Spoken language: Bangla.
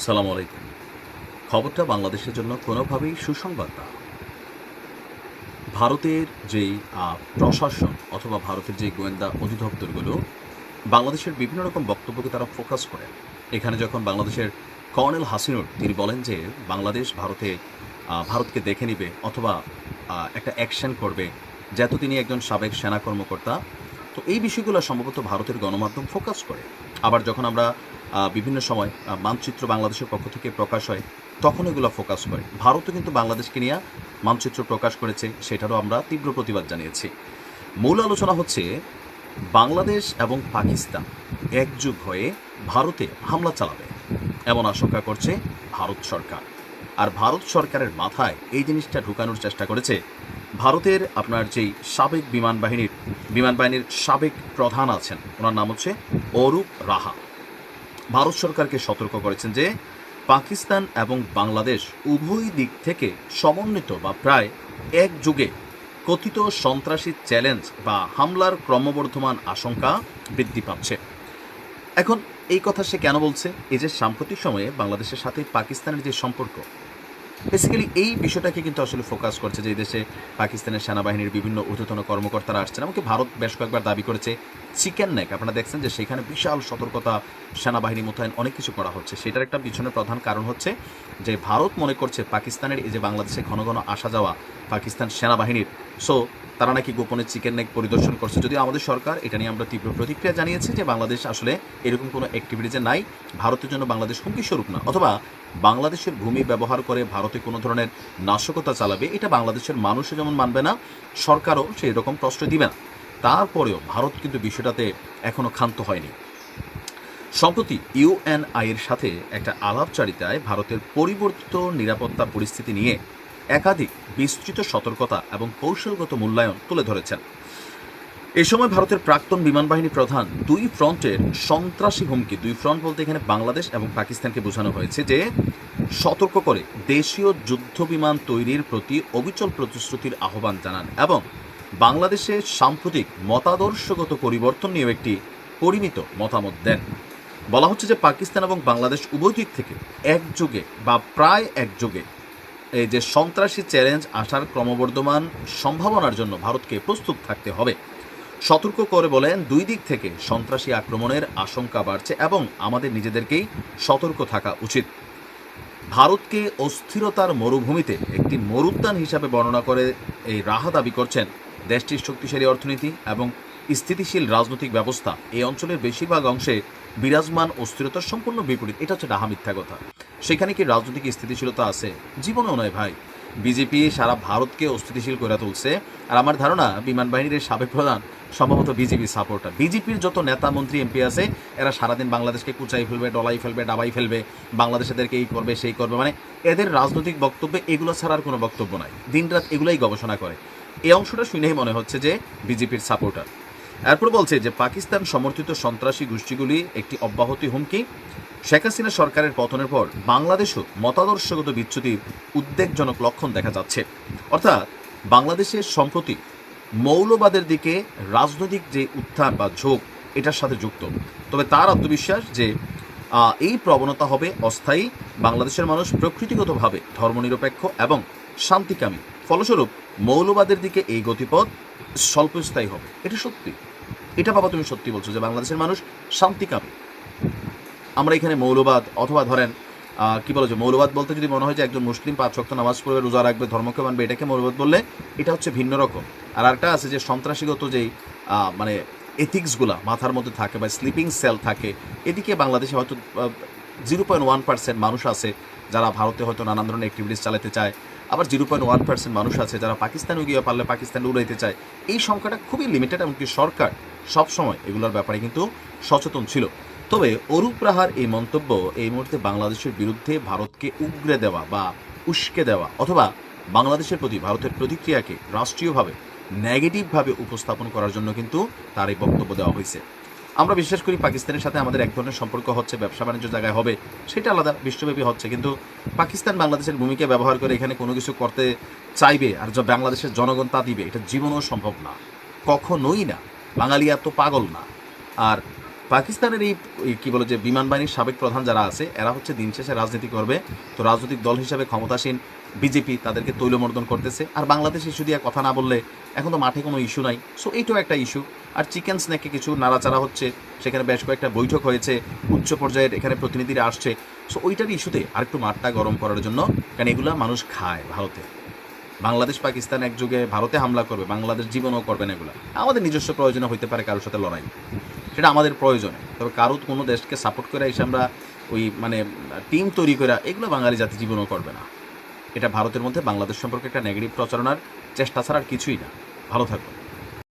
সালাম আলাইকুম। খবরটা বাংলাদেশের জন্য কোনোভাবেই সুসংবাদ না। ভারতের যেই প্রশাসন অথবা ভারতের যে গোয়েন্দা অধিদপ্তরগুলো বাংলাদেশের বিভিন্ন রকম বক্তব্যকে তারা ফোকাস করেন। এখানে যখন বাংলাদেশের কর্নেল হাসিনুর তিনি বলেন যে বাংলাদেশ ভারতকে দেখে নিবে অথবা একটা অ্যাকশন করবে, যেহেতু তিনি একজন সাবেক সেনা কর্মকর্তা। তো এই বিষয়গুলো সম্ভবত ভারতের গণমাধ্যম ফোকাস করে। আবার যখন আমরা বিভিন্ন সময় মানচিত্র বাংলাদেশের পক্ষ থেকে প্রকাশ হয়, তখন এগুলো ফোকাস করে। ভারতও কিন্তু বাংলাদেশকে নিয়ে মানচিত্র প্রকাশ করেছে, সেটারও আমরা তীব্র প্রতিবাদ জানিয়েছি। মূল আলোচনা হচ্ছে বাংলাদেশ এবং পাকিস্তান একযুগ হয়ে ভারতে হামলা চালাবে এমন আশঙ্কা করছে ভারত সরকার। আর ভারত সরকারের মাথায় এই জিনিসটা ঢুকানোর চেষ্টা করেছে ভারতের আপনার যেই সাবেক বিমান বাহিনীর সাবেক প্রধান আছেন, ওনার নাম হচ্ছে অরূপ রাহা। ভারত সরকারকে সতর্ক করেছেন যে পাকিস্তান এবং বাংলাদেশ উভয় দিক থেকে সমন্বিত বা প্রায় এক যুগে কথিত সন্ত্রাসী চ্যালেঞ্জ বা হামলার ক্রমবর্ধমান আশঙ্কা বৃদ্ধি পাচ্ছে। এখন এই কথা সে কেন বলছে? এই যে সাম্প্রতিক সময়ে বাংলাদেশের সাথে পাকিস্তানের যে সম্পর্ক, বেসিক্যালি এই বিষয়টাকে কিন্তু আসলে ফোকাস করছে যে এই দেশে পাকিস্তানের সেনাবাহিনীর বিভিন্ন ঊর্ধ্বতন কর্মকর্তারা আসছেন। এমনকি ভারত বেশ কয়েকবার দাবি করেছে চিকেন নেক, আপনারা দেখছেন যে সেখানে বিশাল সতর্কতা, সেনাবাহিনী মোতায়েন অনেক কিছু করা হচ্ছে। সেটার একটা পিছনে প্রধান কারণ হচ্ছে যে ভারত মনে করছে পাকিস্তানের এই যে বাংলাদেশে ঘন ঘন আসা যাওয়া পাকিস্তান সেনাবাহিনীর, সো তারা নাকি গোপনে চিকেন নেক পরিদর্শন করছে। যদিও আমাদের সরকার এটা নিয়ে আমরা তীব্র প্রতিক্রিয়া জানিয়েছি যে বাংলাদেশ আসলে এরকম কোনো অ্যাক্টিভিটিজে নাই, ভারতের জন্য বাংলাদেশ হুমকি স্বরূপ না, অথবা বাংলাদেশের ভূমি ব্যবহার করে ভারতে কোনো ধরনের নাশকতা চালাবে এটা বাংলাদেশের মানুষও যেমন মানবে না, সরকারও সেই রকম প্রশ্রয় দিবে না। তারপরেও ভারত কিন্তু বিষয়টাতে এখনও ক্ষান্ত হয়নি। সম্প্রতি ইউএনআই এর সাথে একটা আলাপচারিতায় ভারতের পরিবর্তিত নিরাপত্তা পরিস্থিতি নিয়ে একাধিক বিস্তৃত সতর্কতা এবং কৌশলগত মূল্যায়ন তুলে ধরেছেন। এই সময় ভারতের প্রাক্তন বিমান বাহিনী প্রধান দুই ফ্রন্টের সন্ত্রাসী হুমকি, দুই ফ্রন্ট বলতে এখানে বাংলাদেশ এবং পাকিস্তানকে বোঝানো হয়েছে, যে সতর্ক করে দেশীয় যুদ্ধ বিমান তৈরির প্রতি অবিচল প্রতিশ্রুতির আহ্বান জানান এবং বাংলাদেশের সাম্প্রতিক মতাদর্শগত পরিবর্তন নিয়েও একটি পরিমিত মতামত দেন। বলা হচ্ছে যে পাকিস্তান এবং বাংলাদেশ উভয় দিক থেকে একযোগে বা প্রায় একযোগে এই যে সন্ত্রাসী চ্যালেঞ্জ আসার ক্রমবর্ধমান সম্ভাবনার জন্য ভারতকে প্রস্তুত থাকতে হবে। সতর্ক করে বলেন দুই দিক থেকে সন্ত্রাসী আক্রমণের আশঙ্কা বাড়ছে এবং আমাদের নিজেদেরকেই সতর্ক থাকা উচিত। ভারতকে অস্থিরতার মরুভূমিতে একটি মরুদ্যান হিসাবে বর্ণনা করে এই রাহা দাবি করছেন দেশটির শক্তিশালী অর্থনীতি এবং স্থিতিশীল রাজনৈতিক ব্যবস্থা এই অঞ্চলের বেশিরভাগ অংশে বিরাজমান অস্থিরতার সম্পূর্ণ বিপরীত। এটা হচ্ছে ডাহা মিথ্যা কথা। সেখানে কি রাজনৈতিক স্থিতিশীলতা আছে? জীবনেও নয় ভাই। বিজেপি সারা ভারতকে অস্থিতিশীল করে তুলছে। আর আমার ধারণা বিমান বাহিনীর সাবেক প্রধান সম্ভবত বিজেপি সাপোর্টার। বিজেপির যত নেতা মন্ত্রী এমপি আছে এরা সারাদিন বাংলাদেশকে কুচাই ফেলবে, ডলাই ফেলবে, ডাবাই ফেলবে, বাংলাদেশেদেরকে এই করবে সেই করবে, মানে এদের রাজনৈতিক বক্তব্যে এগুলো ছাড়ার কোনো বক্তব্য নাই। দিনরাত এগুলাই গবেষণা করে। এই অংশটা শুনেই মনে হচ্ছে যে বিজেপির সাপোর্টার। এরপর বলছে যে পাকিস্তান সমর্থিত সন্ত্রাসী গোষ্ঠীগুলি একটি অব্যাহতি হুমকি। শেখ হাসিনা সরকারের পতনের পর বাংলাদেশও মতাদর্শগত বিচ্যুতির উদ্বেগজনক লক্ষণ দেখা যাচ্ছে। অর্থাৎ বাংলাদেশের সম্প্রতি মৌলবাদের দিকে রাজনৈতিক যে উত্থান বা ঝোঁক এটার সাথে যুক্ত। তবে তার আত্মবিশ্বাস যে এই প্রবণতা হবে অস্থায়ী। বাংলাদেশের মানুষ প্রকৃতিগতভাবে ধর্মনিরপেক্ষ এবং শান্তিকামী, ফলস্বরূপ মৌলবাদের দিকে এই গতিপথ স্বল্পস্থায়ী হবে। এটা সত্যি। এটা বাবা তুমি সত্যি বলছো যে বাংলাদেশের মানুষ শান্তিকামী। আমরা এখানে মৌলবাদ অথবা ধরেন কি বলো যে মৌলবাদ বলতে যদি মনে হয় যে একজন মুসলিম 5 ওয়াক্ত নামাজ পড়বে, রোজা রাখবে, ধর্মকে মানবে, এটাকে মৌলবাদ বললে এটা হচ্ছে ভিন্ন রকম। আর একটা আছে যে সন্ত্রাসীগত যেই মানে এথিক্সগুলা মাথার মধ্যে থাকে বা স্লিপিং সেল থাকে, এদিকে বাংলাদেশে হয়তো 0.1% মানুষ আছে যারা ভারতে হয়তো নানান ধরনের অ্যাক্টিভিটিস চালাতে চায়। আবার 0.1% মানুষ আছে যারা পাকিস্তানে গিয়ে পারলে পাকিস্তানে উড়াইতে চায়। এই সংখ্যাটা খুবই লিমিটেড, এমনকি সরকার সবসময় এগুলোর ব্যাপারে কিন্তু সচেতন ছিল। তবে অরূপ রাহার এই মন্তব্য এই মুহূর্তে বাংলাদেশের বিরুদ্ধে ভারতকে উগরে দেওয়া বা উস্কে দেওয়া অথবা বাংলাদেশের প্রতি ভারতের প্রতিক্রিয়াকে রাষ্ট্রীয়ভাবে নেগেটিভভাবে উপস্থাপন করার জন্য কিন্তু তার এই বক্তব্য দেওয়া হয়েছে। আমরা বিশ্বাস করি পাকিস্তানের সাথে আমাদের এক ধরনের সম্পর্ক হচ্ছে, ব্যবসা বাণিজ্য জায়গায় হবে, সেটা আলাদা, বিশ্বব্যাপী হচ্ছে। কিন্তু পাকিস্তান বাংলাদেশের ভূমিকা ব্যবহার করে এখানে কোনো কিছু করতে চাইবে আর যা বাংলাদেশের জনগণ তা দিবে, এটা জীবনেও সম্ভব না, কখনোই না। বাঙালি এত পাগল না। আর পাকিস্তানের এই কি বলে যে বিমান বাহিনীর সাবেক প্রধান যারা আছে এরা হচ্ছে দিন শেষে রাজনীতি করবে। তো রাজনৈতিক দল হিসাবে ক্ষমতাসীন বিজেপি তাদেরকে তৈলমর্দন করতেছে, আর বাংলাদেশ ইস্যু দিয়ে কথা না বললে এখন তো মাঠে কোনো ইস্যু নাই। সো এইটাও একটা ইস্যু। আর চিকেন স্ন্যাকে কিছু নাড়াচাড়া হচ্ছে, সেখানে বেশ কয়েকটা বৈঠক হয়েছে, উচ্চ পর্যায়ের এখানে প্রতিনিধিরা আসছে। সো ওইটার ইস্যুতে আরেকটু মাঠটা গরম করার জন্য, কারণ এগুলা মানুষ খায় ভারতে। বাংলাদেশ পাকিস্তান একযোগে ভারতে হামলা করবে, বাংলাদেশ জীবনও করবে না এগুলা। আমাদের নিজস্ব প্রয়োজনে হইতে পারে কারোর সাথে লড়াই, সেটা আমাদের প্রয়োজনে। তবে কারো কোনো দেশকে সাপোর্ট করে এসে আমরা ওই মানে টিম তৈরি করে এগুলো বাঙালি জাতি জীবনও করবে না। এটা ভারতের মধ্যে বাংলাদেশ সম্পর্কে একটা নেগেটিভ প্রচারণার চেষ্টা ছাড়া আর কিছুই না। ভালো থাকবে।